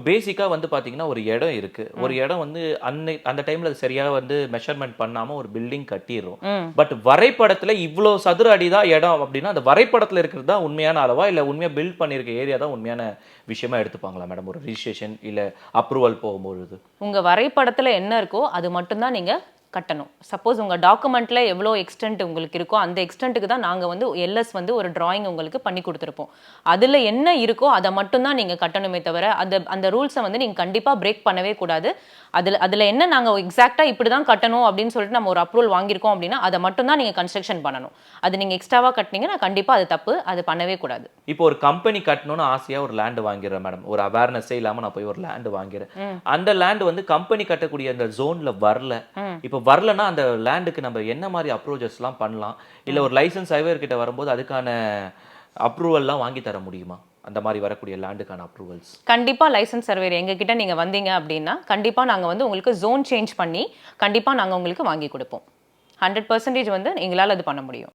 பேசிக்கா வந்து பாத்தீங்கன்னா ஒரு இடம் இருக்கு. ஒரு இடம் வந்து அந்த டைம்ல அது சரியா வந்து மெஷர்மென்ட் பண்ணாம ஒரு பில்டிங் கட்டிர்றோம். பட் வரைபடத்துல இவ்ளோ சதுர அடி தான் இடம் அப்படின்னா, அந்த வரைபடத்துல இருக்கிறது தான் உண்மையான அளவா? இல்ல உண்மையா பில்ட் பண்ணியிருக்க ஏரியா தான் உண்மையான விஷயமா எடுத்துப்பாங்களா மேடம்? ஒரு ரிஜிஸ்ட்ரேஷன் இல்ல அப்ரூவல் போகும்பொழுது? உங்க வரைபடத்துல என்ன இருக்கோ அது மட்டும் தான் நீங்க கட்டணும். சப்போஸ் உங்க டாக்குமெண்ட்ல எவ்வளோ எக்ஸ்டென்ட் உங்களுக்கு இருக்கோ அந்த எக்ஸ்டென்ட்டுக்கு தான் நாங்க வந்து எல்எஸ் வந்து ஒரு டிராயிங் உங்களுக்கு பண்ணி கொடுத்துருப்போம். அதுல என்ன இருக்கோ அதை மட்டும் தான் நீங்க கட்டணுமே தவிர அந்த அந்த ரூல்ஸை வந்து நீங்க கண்டிப்பா பிரேக் பண்ணவே கூடாது. அதுல அதுல என்ன நாங்க எக்ஸாக்டா இப்படிதான் கட்டணும் அப்படின்னு சொல்லிட்டு நம்ம ஒரு அப்ரூவல் வாங்கியிருக்கோம் அப்படின்னா அதை மட்டும் தான் நீங்க கன்ஸ்ட்ரக்ஷன் பண்ணணும். அது நீங்க எக்ஸ்ட்ராவா கட்டினீங்கன்னா கண்டிப்பா அது தப்பு. அது பண்ணவே கூடாது. இப்போ ஒரு கம்பெனி கட்டணும்னு ஆசையா ஒரு லேண்ட் வாங்கிடுறேன் மேடம். ஒரு அவேர்னஸே இல்லாம நான் போய் ஒரு லேண்ட் வாங்கிறேன். அந்த லேண்ட் வந்து கம்பெனி கட்டக்கூடிய அந்த ஜோன்ல வரல. இப்போ வரலன்னா அந்த லேண்டுக்கு நம்ம என்ன மாதிரி அப்ரோச்சஸ்லாம் பண்ணலாம்? இல்ல ஒரு லைசென்ஸ் சர்வேயர் கிட்ட வரும்போது அதுக்கான அப்ரூவல்லாம் வாங்கி தர முடியுமா? அந்த மாதிரி வரக்கூடிய லேண்டுக்கான அப்ரூவல்ஸ். கண்டிப்பா லைசென்ஸ் சர்வேயர் எங்ககிட்ட நீங்க வந்தீங்க அப்படின்னா கண்டிப்பா நாங்க வந்து உங்களுக்கு ஜோன் சேஞ்ச் பண்ணி கண்டிப்பா நாங்க உங்களுக்கு வாங்கி கொடுப்போம். 100% வந்து எங்களால அது பண்ண முடியும்.